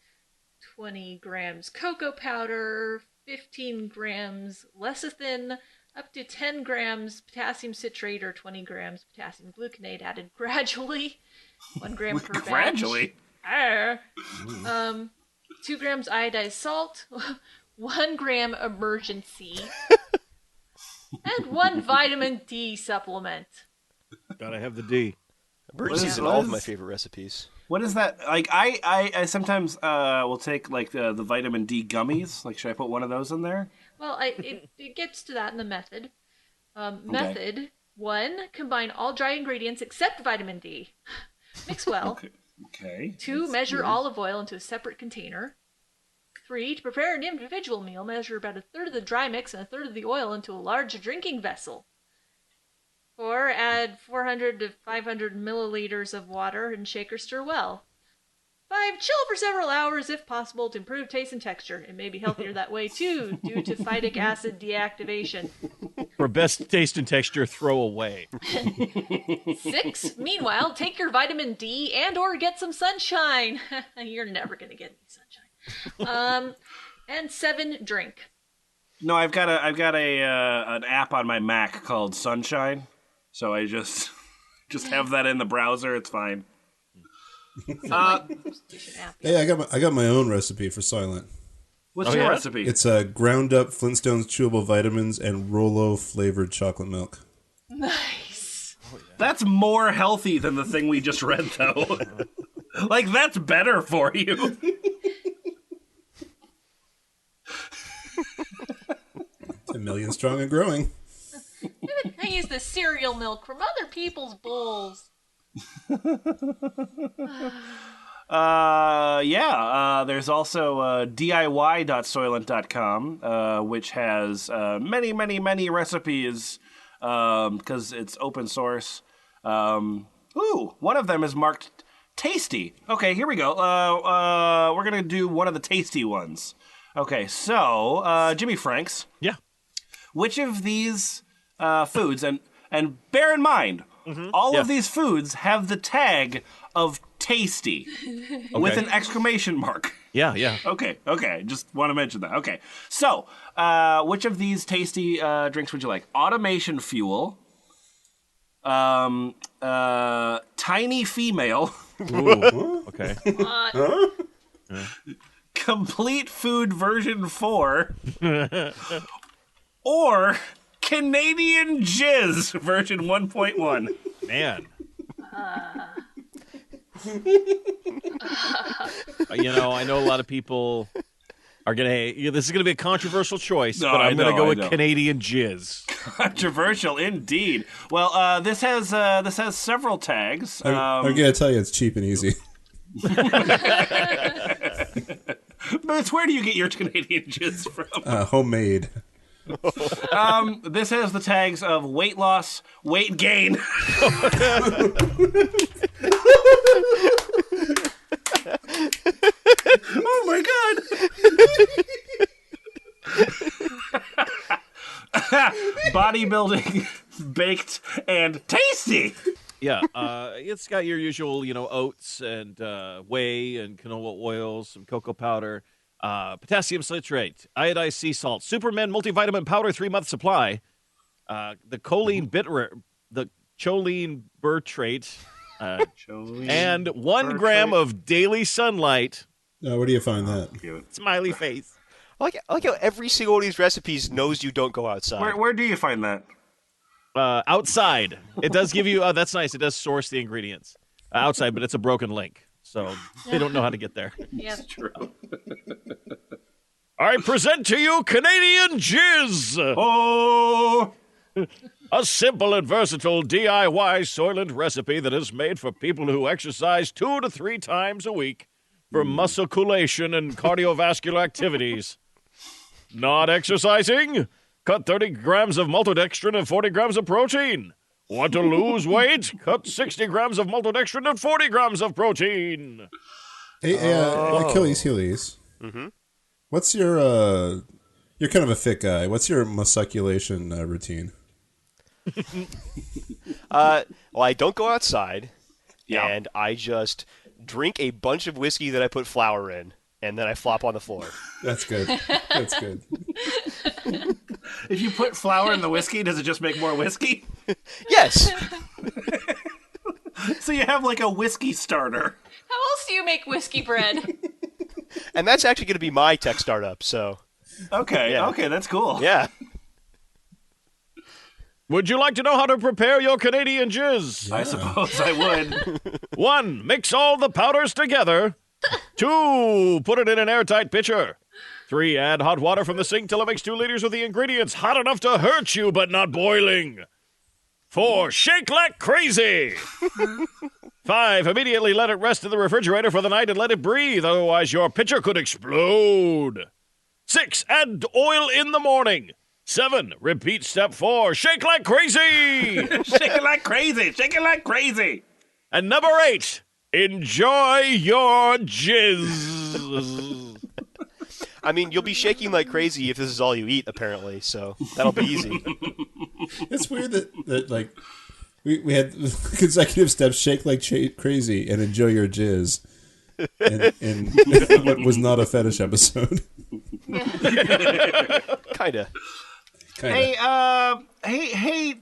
20 grams cocoa powder. 15 grams lecithin. Up to 10 grams potassium citrate or 20 grams potassium gluconate added gradually. 1 gram per batch. Gradually? 2 grams iodized salt. 1 gram emergency. And 1 vitamin D supplement. Gotta have the D. Emergency's in all of my favorite recipes. What is that? Like, I sometimes will take, like, the vitamin D gummies. Like, should I put one of those in there? Well, it gets to that in the method. Method 1, combine all dry ingredients except vitamin D. Mix well. Okay. 2, measure olive oil into a separate container. 3, to prepare an individual meal, measure about a third of the dry mix and a third of the oil into a large drinking vessel. 4, add 400 to 500 milliliters of water and shake or stir well. 5, chill for several hours if possible to improve taste and texture. It may be healthier that way too, due to phytic acid deactivation. For best taste and texture, throw away. 6, meanwhile, take your vitamin D and or get some sunshine. You're never going to get any sunshine. And 7, drink. No, I've got an app on my Mac called Sunshine, so I just have that in the browser. It's fine. Hey, I got my own recipe for Soylent. What's your recipe? It's ground up Flintstones chewable vitamins and Rolo flavored chocolate milk. Nice. That's more healthy than the thing we just read, though. Like, that's better for you. It's 1 million strong and growing. I use the cereal milk from other people's bowls. There's also DIY.soylent.com, which has many recipes because it's open source. One of them is marked tasty. Okay, here we go. We're going to do one of the tasty ones. Okay, so, Jimmyfranks. Yeah. Which of these foods, and bear in mind, all of these foods have the tag of tasty with an exclamation mark. Yeah. Okay, just want to mention that. Okay, so, which of these tasty drinks would you like? Automation fuel, tiny female. Ooh, okay. Complete Food version 4, or Canadian Jizz version 1.1. Man. I know a lot of people are going to, this is going to be a controversial choice, but I'm going to go with Canadian Jizz. Controversial indeed. Well, this has several tags. I'm going to tell you it's cheap and easy. But where do you get your Canadian Jizz from? Homemade. This has the tags of weight loss, weight gain. Oh my god! Bodybuilding, baked, and tasty. Yeah, it's got your usual, oats and whey and canola oils, some cocoa powder, potassium citrate, iodized sea salt, Superman multivitamin powder 3-month supply, the choline bitrate, and 1 gram of daily sunlight. Where do you find that? Smiley face. I like how every single one of these recipes knows you don't go outside. Where do you find that? Outside. It does give you, that's nice, it does source the ingredients. Outside, but it's a broken link, so they don't know how to get there. Yeah. That's true. I present to you Canadian Jizz! Oh! A simple and versatile DIY Soylent recipe that is made for people who exercise 2 to 3 times a week for musculation and cardiovascular activities. Not exercising? Cut 30 grams of maltodextrin and 40 grams of protein. Want to lose weight? Cut 60 grams of maltodextrin and 40 grams of protein. Hey, Achilles. Mm-hmm. What's your, you're kind of a fit guy. What's your musculation routine? Well, I don't go outside, and I just drink a bunch of whiskey that I put flour in, and then I flop on the floor. That's good. That's good. If you put flour in the whiskey, does it just make more whiskey? Yes. So you have like a whiskey starter. How else do you make whiskey bread? And that's actually going to be my tech startup, so... Okay, Yeah. okay, that's cool. Yeah. Would you like to know how to prepare your Canadian Jizz? I suppose I would. 1. Mix all the powders together. 2. Put it in an airtight pitcher. 3. Add hot water from the sink till it makes 2 liters of the ingredients hot enough to hurt you but not boiling. 4. Shake like crazy. 5. Immediately let it rest in the refrigerator for the night and let it breathe, otherwise your pitcher could explode. 6. Add oil in the morning. 7. Repeat step 4. Shake like crazy. Shake it like crazy. Shake it like crazy. And number 8. Enjoy your jizz. I mean, you'll be shaking like crazy if this is all you eat, apparently, so that'll be easy. It's weird that like, we had consecutive steps, shake like crazy, and enjoy your jizz. In what was not a fetish episode. Kinda. Hey, hey,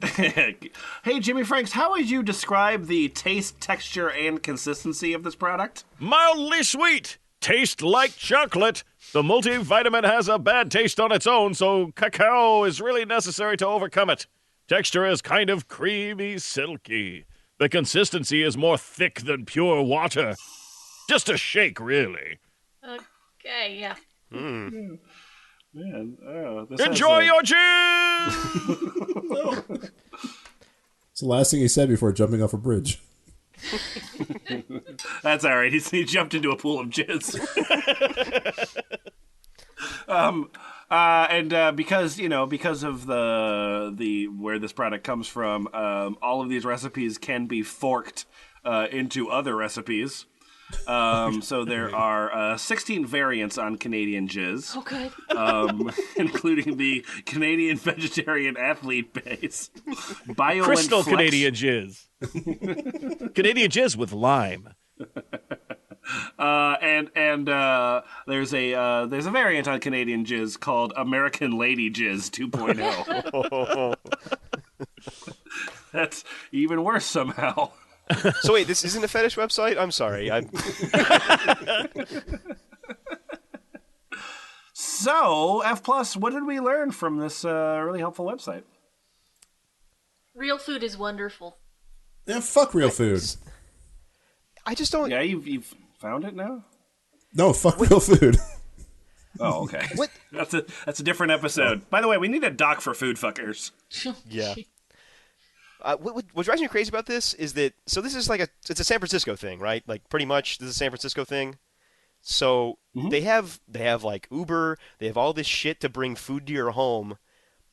Jimmyfranks, how would you describe the taste, texture, and consistency of this product? Mildly sweet. Taste like chocolate. The multivitamin has a bad taste on its own, so cacao is really necessary to overcome it. Texture is kind of creamy, silky. The consistency is more thick than pure water. Just a shake, really. Okay, yeah. Man, this Enjoy has your jizz! It's the last thing he said before jumping off a bridge. That's all right. He jumped into a pool of jizz. Because of the where this product comes from, all of these recipes can be forked into other recipes. So there are 16 variants on Canadian Jizz. Oh, good. Including the Canadian Vegetarian Athlete Base, Bio Crystal Flex, Canadian jizz. Canadian jizz with lime. and there's a variant on Canadian Jizz called American Lady Jizz 2.0. That's even worse somehow. So wait, this isn't a fetish website? I'm sorry. So, F+, what did we learn from this really helpful website? Real food is wonderful. Yeah, fuck real food. I just don't... Yeah, you've found it now? No, fuck real food. Oh, okay. What? That's a different episode. By the way, we need a doc for food fuckers. Yeah. What drives me crazy about this is that, so this is like it's a San Francisco thing, right? Like pretty much this is a San Francisco thing. So they have like Uber, they have all this shit to bring food to your home.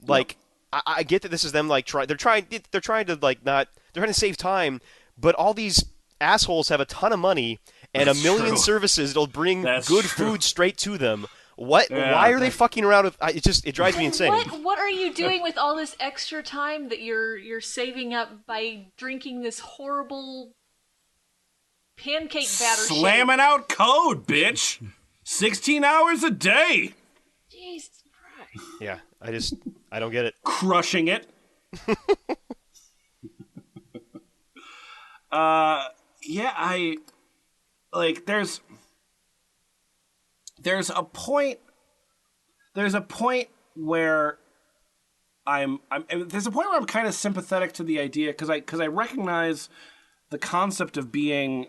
Like I get that this is them like they're trying to save time, but all these assholes have a ton of money and That's a million true. services that'll bring That's good true. food straight to them. What? Yeah, Why are they fucking around with? It drives me insane. What are you doing with all this extra time that you're saving up by drinking this horrible pancake batter Slamming out code, bitch. 16 hours a day. shake? Jesus Christ. Yeah, I don't get it. Crushing it. Yeah, I like. There's a point. There's a point where there's a point where I'm kind of sympathetic to the idea because I recognize the concept of being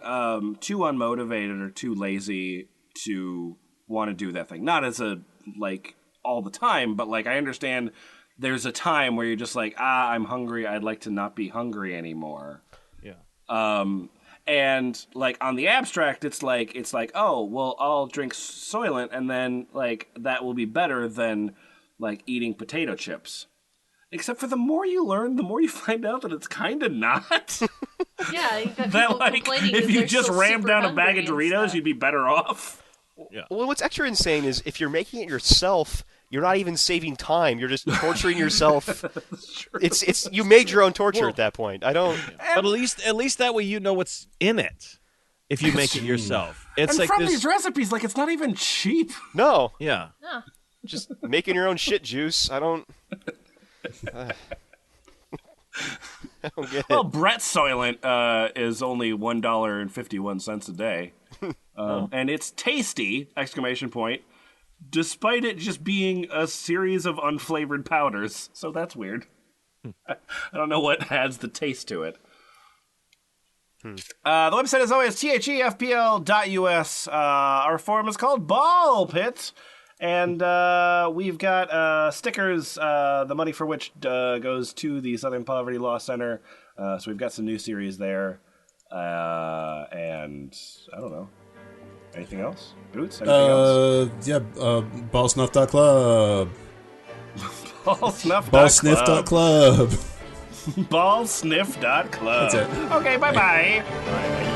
too unmotivated or too lazy to want to do that thing. Not as a like all the time, but like I understand there's a time where you're just like, I'm hungry. I'd like to not be hungry anymore. Yeah. And like on the abstract, it's like, oh, well, I'll drink Soylent and then like that will be better than like eating potato chips. Except for the more you learn, the more you find out that it's kind of not. Yeah, you got that people like complaining if that you they're just still rammed super down a bag of hungry and Doritos, stuff. you'd be better off. Yeah. Well, what's extra insane is if you're making it yourself, you're not even saving time. You're just torturing yourself. It's you made your own torture at that point. I don't. But at least that way you know what's in it. If you make it yourself, it's And like from this. these recipes, like it's not even cheap. No, Yeah. No. just making your own shit juice. I don't. I don't get Well, it. Brett's Soylent is only $1.51 a day, and it's tasty! Exclamation point! Despite it just being a series of unflavored powders, so that's weird. I don't know what adds the taste to it. The website is always thefpl.us. Our forum is called Ball Pit. And we've got stickers, the money for which goes to the Southern Poverty Law Center. So we've got some new series there. And I don't know. Anything else? Boots? Anything else? Yeah, ballsnuff.club. Ballsnuff.club. Ballsniff.club. Ballsniff.club. That's it. Okay, bye-bye. Bye.